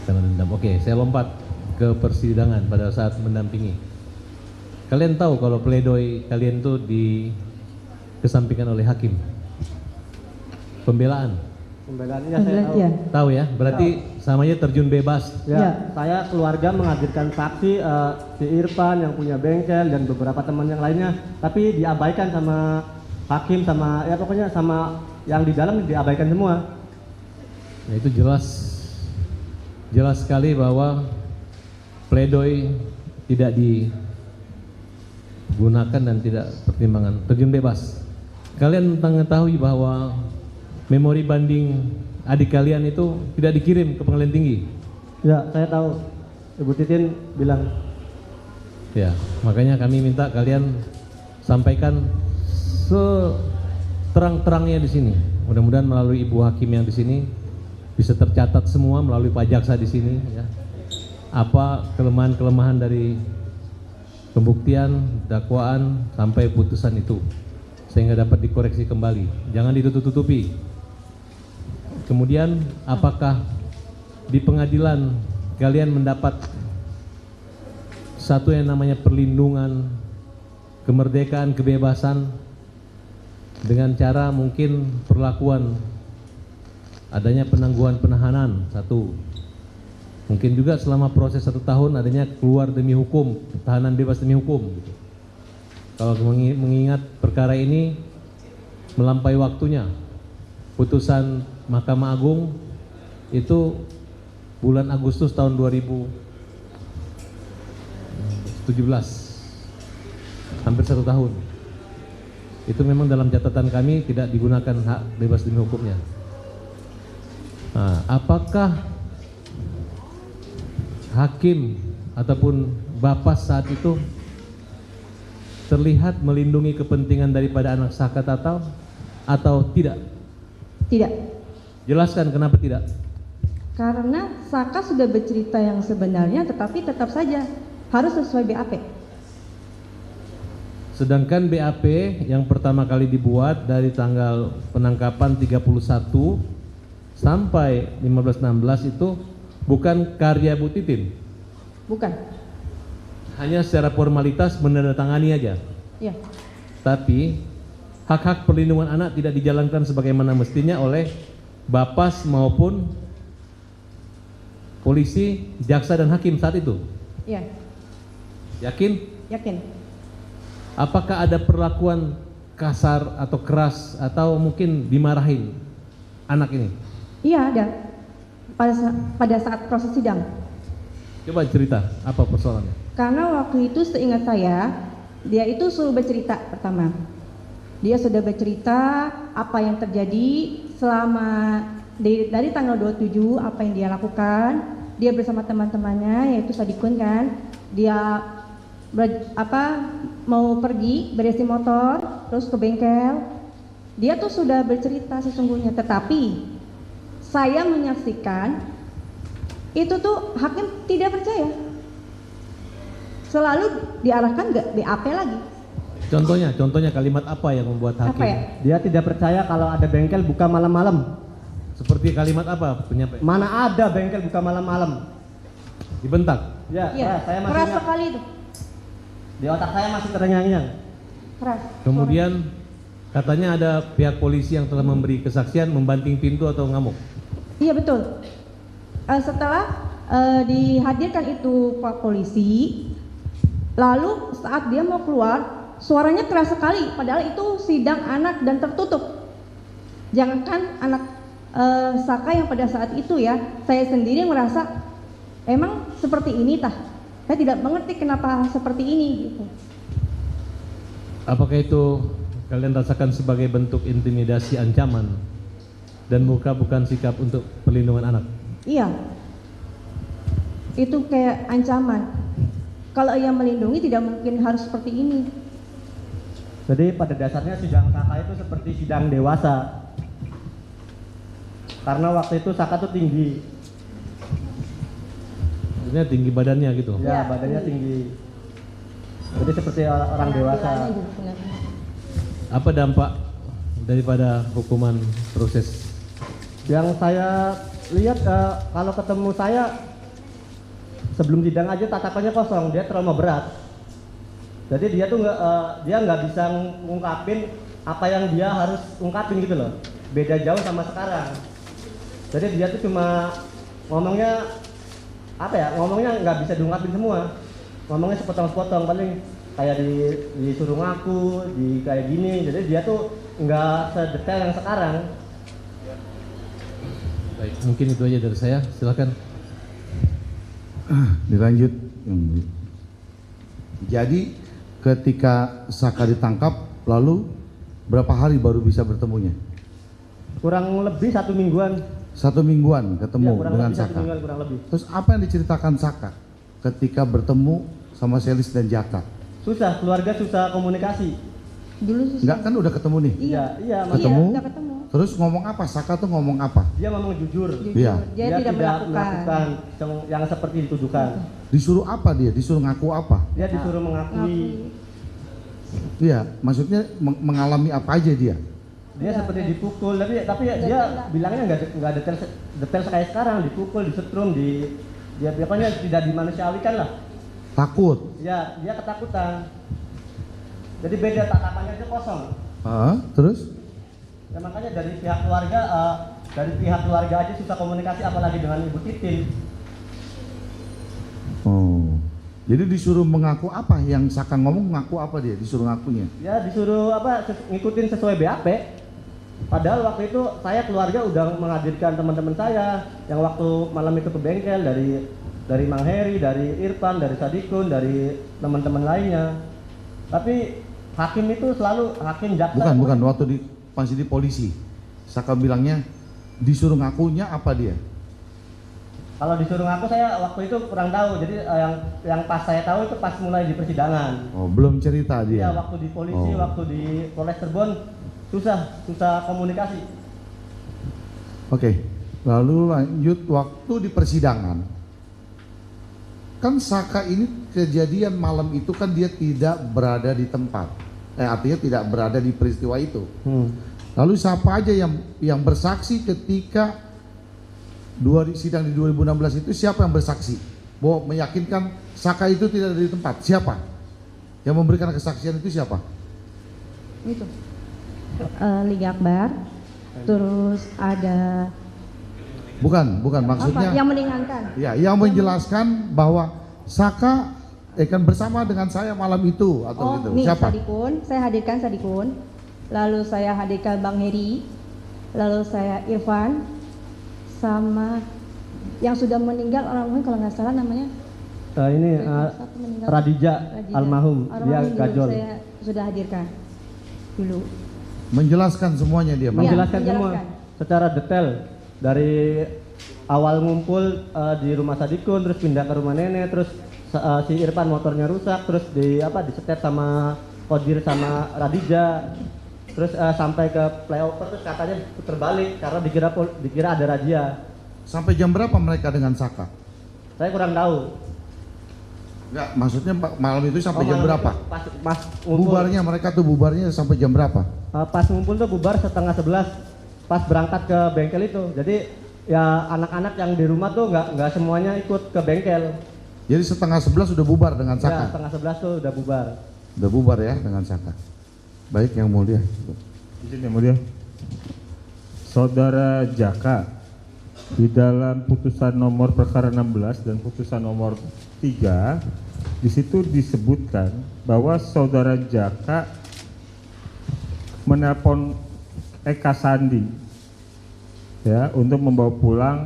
Karena dendam. Oke, saya lompat ke persidangan pada saat mendampingi. Kalian tahu kalau pledoi kalian itu dikesampingkan oleh hakim. Pembelaannya saya tahu. Ya. tahu ya, berarti samanya terjun bebas. Ya, saya keluarga menghadirkan saksi si Irfan yang punya bengkel dan beberapa teman yang lainnya, tapi diabaikan sama hakim sama ya pokoknya sama yang di dalam diabaikan semua. Ya, itu jelas sekali bahwa pledoi tidak digunakan dan tidak pertimbangan, terjun bebas. Kalian mengetahui bahwa memori banding adik kalian itu tidak dikirim ke pengadilan tinggi. Ya, saya tahu. Ibu Titin bilang. Ya, makanya kami minta kalian sampaikan seterang-terangnya di sini. Mudah-mudahan melalui ibu hakim yang di sini bisa tercatat semua melalui Pak Jaksa di sini. Ya. Apa kelemahan-kelemahan dari pembuktian, dakwaan sampai putusan itu, sehingga dapat dikoreksi kembali. Jangan ditutup-tutupi. Kemudian, apakah di pengadilan kalian mendapat satu yang namanya perlindungan, kemerdekaan, kebebasan dengan cara mungkin perlakuan adanya penangguhan penahanan, satu. Mungkin juga selama proses 1 tahun adanya keluar demi hukum, tahanan bebas demi hukum. Kalau mengingat perkara ini melampaui waktunya, putusan Mahkamah Agung itu bulan Agustus tahun 2017, hampir 1 tahun. Itu memang dalam catatan kami tidak digunakan hak bebas demi hukumnya. Nah, apakah hakim ataupun Bapas saat itu terlihat melindungi kepentingan daripada anak Saka Tatal atau tidak? Tidak. Jelaskan kenapa tidak? Karena Saka sudah bercerita yang sebenarnya, tetapi tetap saja harus sesuai BAP. Sedangkan BAP yang pertama kali dibuat dari tanggal penangkapan 31 sampai 15-16 itu bukan karya Bu Titin. Bukan. Hanya secara formalitas menandatangani aja. Ya. Tapi hak-hak perlindungan anak tidak dijalankan sebagaimana mestinya oleh Bapas maupun polisi, jaksa dan hakim saat itu. Ya. Yakin? Yakin. Apakah ada perlakuan kasar atau keras atau mungkin dimarahin anak ini? Iya, ada. Pada saat proses sidang. Coba cerita, apa persoalannya? Karena waktu itu seingat saya, dia itu suruh bercerita pertama. Dia sudah bercerita apa yang terjadi selama dari tanggal 27, apa yang dia lakukan. Dia bersama teman-temannya, yaitu Sadikun kan. Dia mau pergi berisi motor, terus ke bengkel. Dia tuh sudah bercerita sesungguhnya, tetapi saya menyaksikan itu tuh hakim tidak percaya. Selalu diarahkan ke BAP lagi. Contohnya kalimat apa yang membuat hakim? Apa ya? Dia tidak percaya kalau ada bengkel buka malam-malam. Seperti kalimat apa penyampaian? Mana ada bengkel buka malam-malam? Dibentak? Ya, Iya, saya masih keras ingat. sekali itu. Di otak saya masih terngiang-ngiang. Keras. Kemudian katanya ada pihak polisi yang telah memberi kesaksian membanting pintu atau ngamuk. Iya betul. Setelah dihadirkan itu Pak polisi, lalu saat dia mau keluar, suaranya keras sekali. Padahal itu sidang anak dan tertutup. Jangankan anak Saka yang pada saat itu ya, saya sendiri merasa emang seperti ini tah. Saya tidak mengerti kenapa seperti ini gitu. Apakah itu kalian rasakan sebagai bentuk intimidasi, ancaman, dan bukan sikap untuk perlindungan anak? Iya. Itu kayak ancaman. Kalau yang melindungi tidak mungkin harus seperti ini. Jadi pada dasarnya sidang Saka itu seperti sidang dewasa. Karena waktu itu Saka tuh tinggi. Maksudnya tinggi badannya gitu? Ya, Ya, badannya tinggi. tinggi. Jadi seperti orang dewasa. Penampilannya juga benar. Apa dampak daripada hukuman proses? Yang saya lihat kalau ketemu saya sebelum sidang aja tatapannya kosong, dia trauma berat. Jadi dia tuh nggak bisa ngungkapin apa yang dia harus ungkapin gitu loh. Beda jauh sama sekarang. Jadi dia tuh cuma ngomongnya ngomongnya nggak bisa diungkapin semua. Ngomongnya sepotong-sepotong, paling kayak disuruh ngaku, kayak gini. Jadi dia tuh nggak sedetail yang sekarang. Baik, mungkin itu aja dari saya. Silakan. Dilanjut. Jadi ketika Saka ditangkap, lalu berapa hari baru bisa bertemunya? Kurang lebih 1 mingguan. 1 mingguan ketemu Ya, kurang dengan lebih 1 Saka. mingguan, kurang lebih. Terus apa yang diceritakan Saka ketika bertemu sama Selis dan Jaka? Susah, keluarga susah komunikasi. Dulu susah. Enggak kan udah ketemu nih? Iya. Iya, Ketemu? Iya, udah ketemu. Terus ngomong apa? Saka tuh ngomong apa? dia ngomong jujur. Jujur, Iya. dia tidak melakukan. yang seperti dituduhkan. Disuruh apa dia? Disuruh ngaku apa? Dia disuruh mengakui. Iya, maksudnya mengalami apa aja dia? Dia seperti dipukul, tapi dia bilangnya nggak detail kayak sekarang, dipukul, disetrum, dia pokoknya tidak dimanusiawikan lah. Takut. Ya, dia ketakutan. Jadi beda, tatapannya aja kosong. Terus? Ya, makanya dari pihak keluarga aja susah komunikasi, apalagi dengan Ibu Titin. Oh. Jadi disuruh mengaku apa? Yang Saka ngomong ngaku apa dia? Disuruh ngakunya? Ya disuruh ngikutin sesuai BAP. Padahal waktu itu saya keluarga udah menghadirkan teman-teman saya yang waktu malam itu ke bengkel, dari Mang Heri, dari Irfan, dari Sadikun, dari teman-teman lainnya. Tapi hakim itu selalu jaksa. Bukan waktu masih di polisi. Saka bilangnya disuruh ngakunya apa dia? Kalau disuruh ngaku saya waktu itu kurang tahu. Jadi yang pas saya tahu itu pas mulai di persidangan. Oh, belum cerita dia. Ya, waktu di polisi, waktu di Polres Cirebon susah komunikasi. Oke. Lalu lanjut waktu di persidangan. Kan Saka ini kejadian malam itu kan dia tidak berada di tempat. Artinya tidak berada di peristiwa itu. Lalu siapa aja yang bersaksi ketika sidang di 2016 itu, siapa yang bersaksi bahwa meyakinkan Saka itu tidak ada di tempat? Siapa yang memberikan kesaksian itu? Siapa? Itu Liga Akbar, terus ada Bukan maksudnya apa? Yang meringankan. ya, yang menjelaskan bahwa Saka kan bersama dengan saya malam itu atau gitu. Nih, Siapa? Sadikun, saya hadirkan Sadikun, lalu saya hadirkan Bang Heri, lalu saya Irfan, sama yang sudah meninggal almarhum kalau nggak salah namanya Radija almarhum, dia dulu gajol. saya sudah hadirkan dulu. Menjelaskan semuanya dia. Bang. Menjelaskan semua menjelaskan. secara detail dari awal ngumpul di rumah Sadikun, terus pindah ke rumah nenek, terus si Irfan motornya rusak, terus disetet sama Kodir sama Radija, terus sampai ke flyover, terus katanya puter balik karena dikira ada razia. Sampai jam berapa mereka dengan Saka? Saya kurang tahu. Enggak, maksudnya malam itu sampai jam malam berapa? itu Pas ngumpul, Mereka tuh bubarnya sampai jam berapa? pas ngumpul tuh bubar 10:30 pas berangkat ke bengkel itu. Jadi ya anak-anak yang di rumah tuh nggak semuanya ikut ke bengkel. Jadi 10:30 sudah bubar dengan Ya, Saka? 10:30 tuh udah bubar. Udah bubar ya dengan Saka. Baik, yang mulia. Izin yang mulia. Saudara Jaka, di dalam putusan nomor perkara 16 dan putusan nomor 3, di situ disebutkan bahwa saudara Jaka menelpon Eka Sandi ya untuk membawa pulang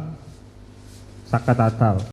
Saka Tatal.